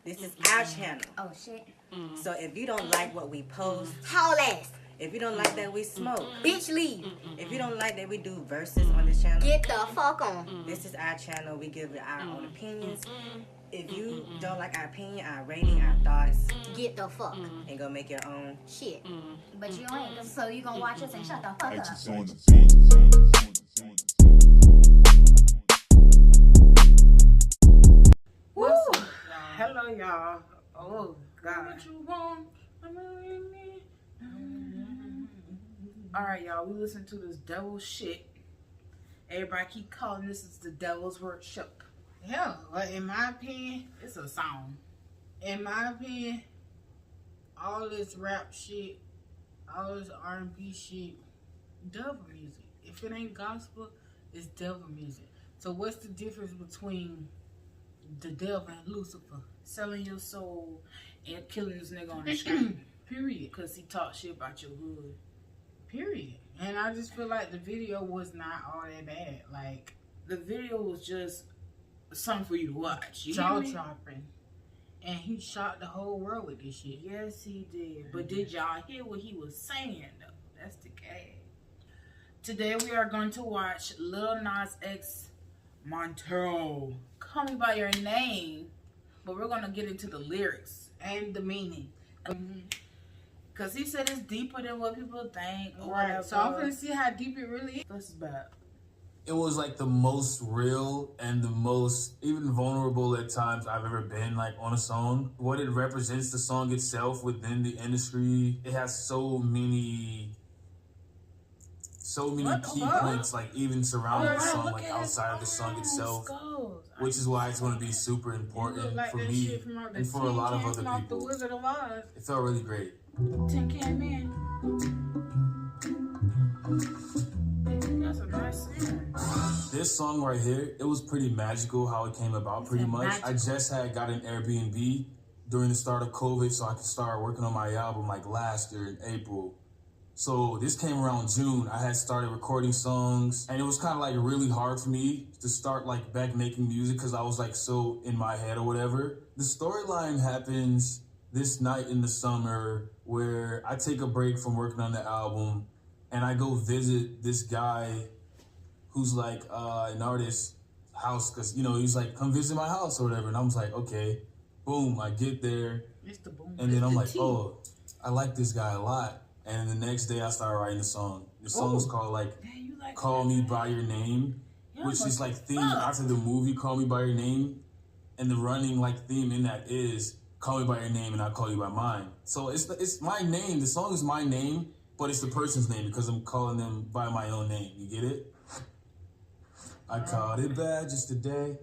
This is our channel. Oh shit. So if you don't like what we post, Haul ass. if you don't like that we smoke, Bitch, leave. if you don't like that we do verses on this channel, Get the fuck on. this is our channel. We give you our own opinions. If you don't like our opinion, our rating, our thoughts, Get the fuck. and go make your own. Shit. But you ain't. So you gonna watch us and shut the fuck up. What's up, hello, y'all. Oh, God. What you want? Alright, y'all. We listen to this devil shit. Everybody keep calling this is the devil's workshop. Hell, but in my opinion, it's a song. In my opinion, all this rap shit, all this R&B shit, devil music. If it ain't gospel, it's devil music. So what's the difference between the devil and Lucifer? Selling your soul and killing this nigga on the street. Period. Because he talk shit about your hood. Period. And I just feel like the video was not all that bad. Like, the video was just something for you to watch. Jaw dropping. And he shot the whole world with this shit. Yes, he did. But did y'all hear what he was saying, though? That's the game. Today we are going to watch Lil Nas X Montero. Call Me By Your Name. But we're going to get into the lyrics and the meaning. Because he said it's deeper than what people think. Right. So I'm going to see how deep it really is. This is bad. It was like the most real and the most even vulnerable at times I've ever been like on a song. What it represents, the song itself within the industry, it has so many key points, like even surrounding the song, like outside of the song itself, which is why it's going to be super important for me and for a lot of other people. It felt really great. Tin Can Man. That's a nice song. This song right here, it was pretty magical how it came about pretty much. magical. I just had got an Airbnb during the start of COVID so I could start working on my album like last year in April. So this came around June. I had started recording songs and it was kind of like really hard for me to start like back making music because I was like so in my head or whatever. The storyline happens this night in the summer where I take a break from working on the album and I go visit this guy who's like an artist's house because, you know, he's like, come visit my house or whatever. And I was like, okay, boom, I get there. And then I'm like, oh, I like this guy a lot. And the next day I started writing a song. The song was called like Call Me By Your Name, which is like themed after the movie Call Me By Your Name. And the running like theme in that is Call Me By Your Name and I'll call you by mine. So it's my name. The song is my name, but it's the person's name because I'm calling them by my own name. You get it? I called it bad just today.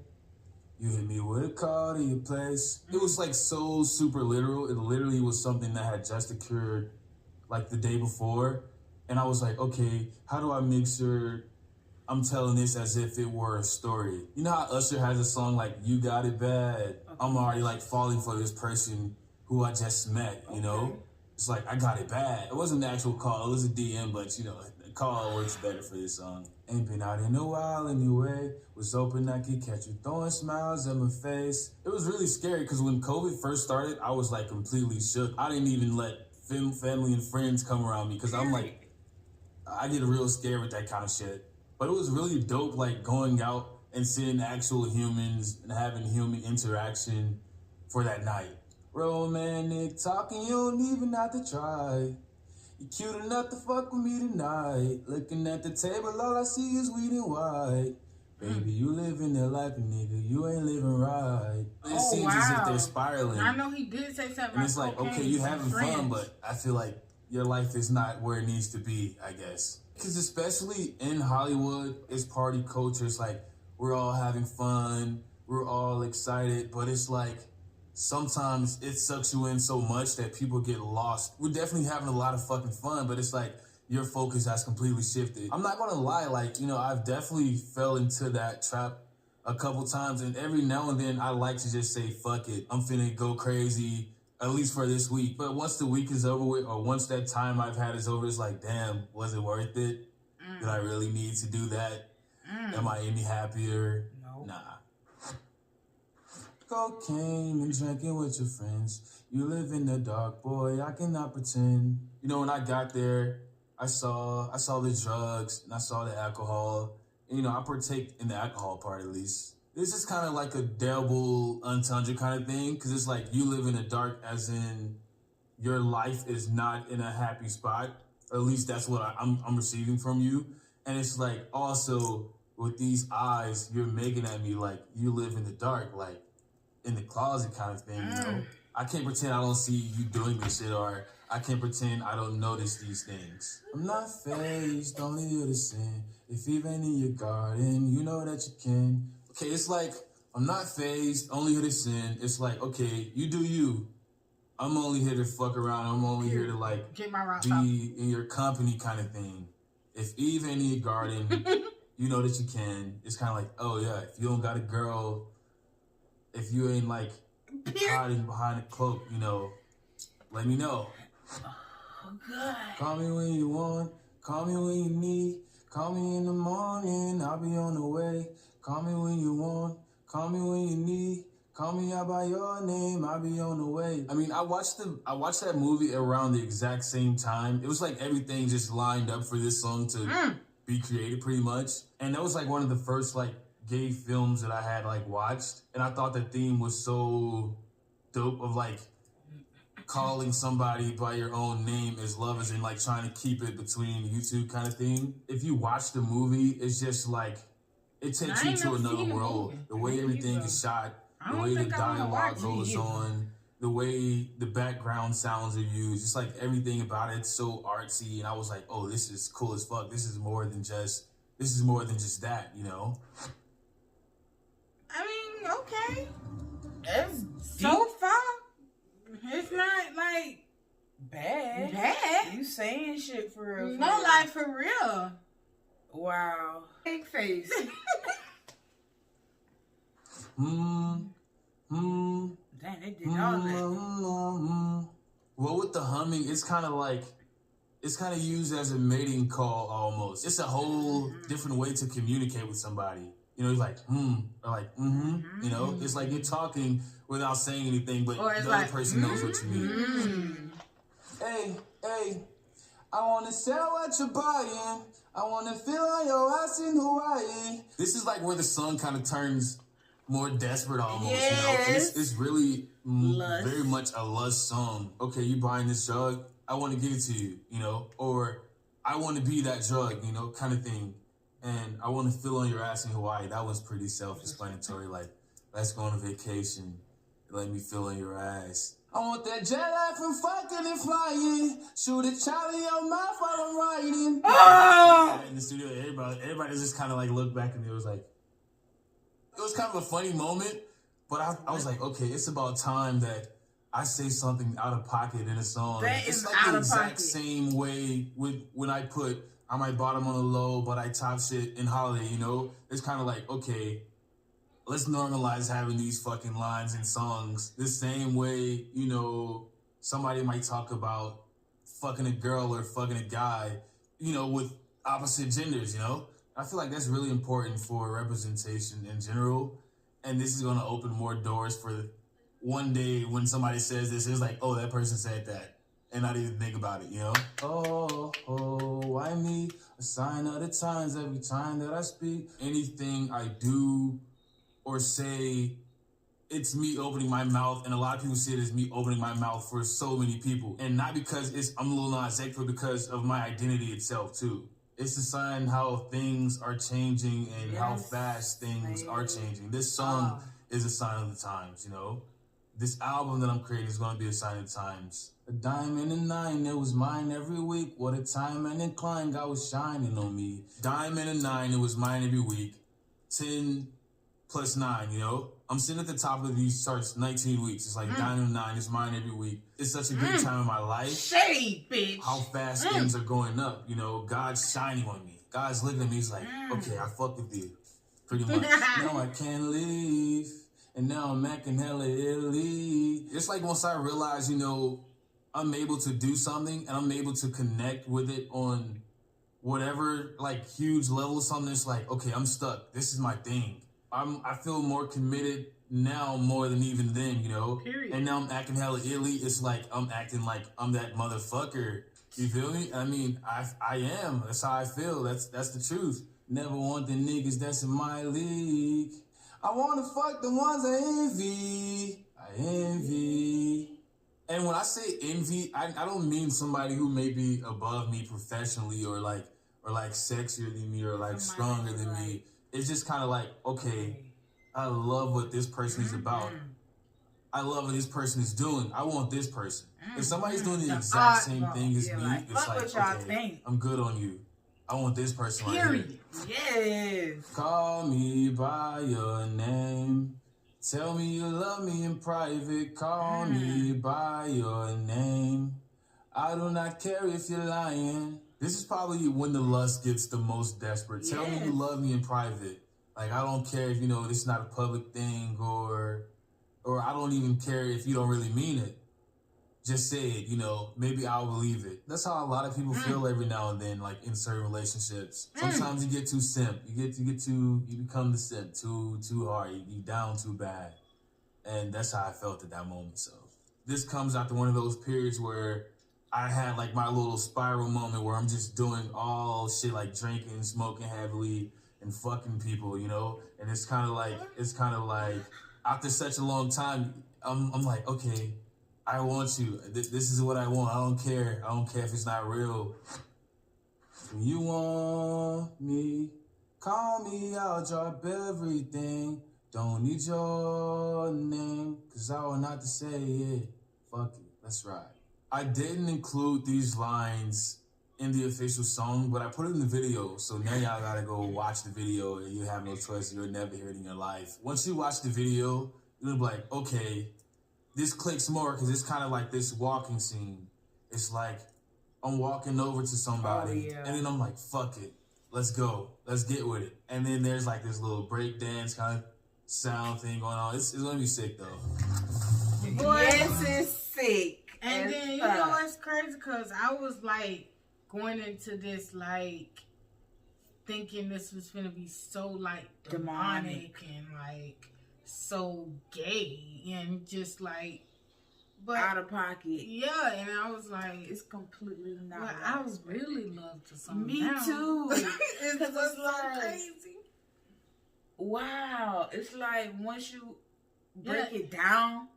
You hit me with a call to your place. It was like so super literal. It literally was something that had just occurred like the day before. And I was like, okay, how do I make sure I'm telling this as if it were a story? You know how Usher has a song like, You Got It Bad? I'm already like falling for this person who I just met, you know? It's like, I got it bad. It wasn't an actual call, it was a DM, but you know, the call works better for this song. Ain't been out in a while anyway. Was hoping I could catch you throwing smiles at my face. It was really scary because when COVID first started, I was like completely shook. I didn't even let family and friends come around me because I'm like, I get real scared with that kind of shit. But it was really dope, like going out and seeing actual humans and having human interaction for that night. Romantic talking, you don't even have to try. You cute enough to fuck with me tonight. Looking at the table, all I see is weed and white. Baby, you living their life, nigga. You ain't living right. It seems as if they're spiraling. I know he did say something. And it's like, okay, you having fun, but I feel like your life is not where it needs to be, I guess. Because especially in Hollywood, it's party culture. It's like we're all having fun, we're all excited, but it's like sometimes it sucks you in so much that people get lost. We're definitely having a lot of fucking fun, but it's like your focus has completely shifted. I'm not gonna lie, like, you know, I've definitely fell into that trap a couple times, and every now and then I like to just say, fuck it, I'm finna go crazy, at least for this week. But once the week is over with, or once that time I've had is over, it's like, damn, was it worth it? Did I really need to do that? Am I any happier? No. Nah. cocaine and drinking with your friends. You live in the dark, boy, I cannot pretend. You know, when I got there, I saw the drugs and I saw the alcohol. And, you know, I partake in the alcohol part at least. This is kind of like a double entendre kind of thing, because it's like you live in the dark as in your life is not in a happy spot. Or at least that's what I'm receiving from you. And it's like also with these eyes, you're making at me like you live in the dark, like in the closet kind of thing, you know? I can't pretend I don't see you doing this shit, or I can't pretend I don't notice these things. I'm not fazed, only here to sin. If even in your garden, you know that you can. Okay, it's like, I'm not fazed, only here to sin. It's like, okay, you do you. I'm only here to fuck around. I'm only here to like Get my be in your company kind of thing. If Eve ain't in your garden, you know that you can. It's kind of like, oh yeah, if you don't got a girl, if you ain't like hiding behind a cloak, you know, let me know. Oh, good. Call me when you want, call me when you need. Call me in the morning, I'll be on the way. Call me when you want, call me when you need. Call me out by your name, I'll be on the way. I mean, I watched that movie around the exact same time. It was like everything just lined up for this song to be created pretty much. And that was like one of the first like gay films that I had like watched. And I thought the theme was so dope of like calling somebody by your own name as love, as in like trying to keep it between you two kind of thing. If you watch the movie, it's just like, it takes you to another world. The way everything is shot, the way the dialogue goes on, the way the background sounds are used, just like everything about it's so artsy. And I was like, oh, this is cool as fuck. This is more than just that, you know? I mean, okay. It's so far. It's not like bad. Bad? You saying shit for real. No, like for real. Wow. Big face. Damn, they did all that. Well, with the humming, it's kind of used as a mating call almost. It's a whole different way to communicate with somebody. You know, it's like, or like, you know? It's like you're talking without saying anything, but the other like, person knows what you mean. Hey, I want to sell what you're buying. I want to feel on your ass in Hawaii. This is like where the song kind of turns more desperate almost, you know? And it's really very much a lust song. Okay, you buying this drug? I want to give it to you, you know? Or I want to be that drug, you know, kind of thing. And I want to feel on your ass in Hawaii. That was pretty self-explanatory. Like, let's go on a vacation. Let me feel on your ass. I want that jet lag from fucking and flying. Shoot a child in your mouth while I'm riding. Oh! In the studio, everybody just kind of like looked back and it was like, it was kind of a funny moment. But I was like, okay, it's about time that I say something out of pocket in a song. That it's is like out the of exact pocket. same way when I put, I might bottom on the low, but I top shit in Holiday, you know? It's kind of like, okay, let's normalize having these fucking lines in songs. The same way, you know, somebody might talk about fucking a girl or fucking a guy, you know, with opposite genders, you know? I feel like that's really important for representation in general. And this is going to open more doors for one day when somebody says this, it's like, oh, that person said that. And not even think about it, you know? Oh, why me? A sign of the times every time that I speak. Anything I do or say, it's me opening my mouth. And a lot of people see it as me opening my mouth for so many people. And not because I'm Lil Nas X, but because of my identity itself, too. It's a sign how things are changing and how fast things are changing. This song is a sign of the times, you know? This album that I'm creating is going to be a sign of the times. A dime and a nine, it was mine every week. What a time and incline, God was shining on me. Dime and a nine, it was mine every week. 10 plus 9, you know? I'm sitting at the top of these charts 19 weeks. It's like dime and a nine, it's mine every week. It's such a good time in my life. Shade, bitch. How fast things are going up, you know? God's shining on me. God's looking at me, he's like, okay, I fuck with you. Pretty much. No, I can't leave. And now I'm acting hella Italy. It's like once I realize, you know, I'm able to do something and I'm able to connect with it on whatever, like, huge level of something. It's like, okay, I'm stuck. This is my thing. I feel more committed now more than even then, you know? Period. And now I'm acting hella illy. It's like I'm acting like I'm that motherfucker. You feel me? I mean, I am. That's how I feel. That's the truth. Never want the niggas that's in my league. I want to fuck the ones I envy. I envy. And when I say envy, I don't mean somebody who may be above me professionally or like sexier than me or like stronger than me. It's just kind of like, okay, I love what this person is about. I love what this person is doing. I want this person. If somebody's doing the exact same thing as me, it's like, okay, I'm good on you. I want this person right here. Yes. Call me by your name. Tell me you love me in private. Call me by your name. I do not care if you're lying. This is probably when the lust gets the most desperate. Tell me you love me in private. Like, I don't care if, you know, this is not a public thing or I don't even care if you don't really mean it. Just say it, you know, maybe I'll believe it. That's how a lot of people feel every now and then, like in certain relationships. Sometimes you get too simp. You become the simp too hard. You down too bad. And that's how I felt at that moment. So this comes after one of those periods where I had like my little spiral moment where I'm just doing all shit like drinking, smoking heavily, and fucking people, you know? And it's kind of like after such a long time, I'm like, okay, I want you. This is what I want. I don't care. I don't care if it's not real. You want me? Call me. I'll drop everything. Don't need your name, cause I will not to say it. Fuck it. Let's ride. I didn't include these lines in the official song, but I put it in the video. So now y'all gotta go watch the video, and you have no choice. You'll never hear it in your life. Once you watch the video, you'll be like, okay, this clicks more because it's kind of like this walking scene. It's like I'm walking over to somebody, and then I'm like, fuck it. Let's go. Let's get with it. And then there's like this little break dance kind of sound thing going on. It's going to be sick, though. Yes, it's sick. And then, you know what's crazy? Because I was like going into this like thinking this was going to be so like demonic and like so gay and just like but out of pocket. Yeah, and I was like, it's completely not. Well, I was really love to song. Me now. too. It's like so crazy. Wow, it's like once you break it down,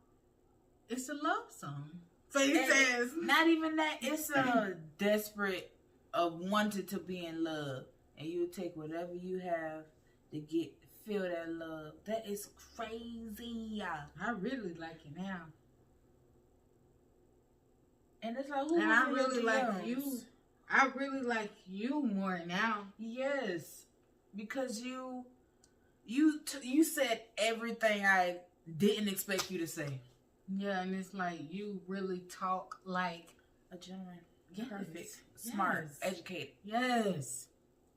it's a love song. So he says, not even that. It's a desperate of wanting to be in love, and you take whatever you have to feel that love. That is crazy. I really like it now. And it's like, who and I really like you. I really like you more now. Yes, because you said everything I didn't expect you to say. Yeah, and it's like you really talk like a gentleman. Yes. Perfect, smart, educated. Yes,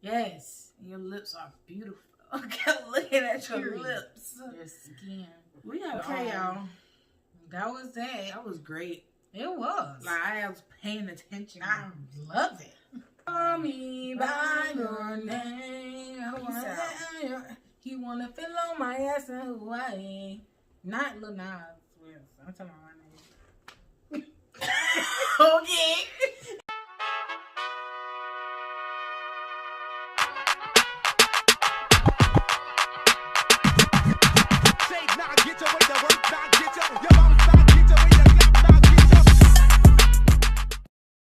yes. And your lips are beautiful. I kept looking at your lips. Your skin. We have okay, y'all. That was that. That was great. It was. Like I was paying attention. I love it. Call me by your name. He wanna feel on my ass and who I ain't. Not Lil Nas. I'm talking about my name. Okay.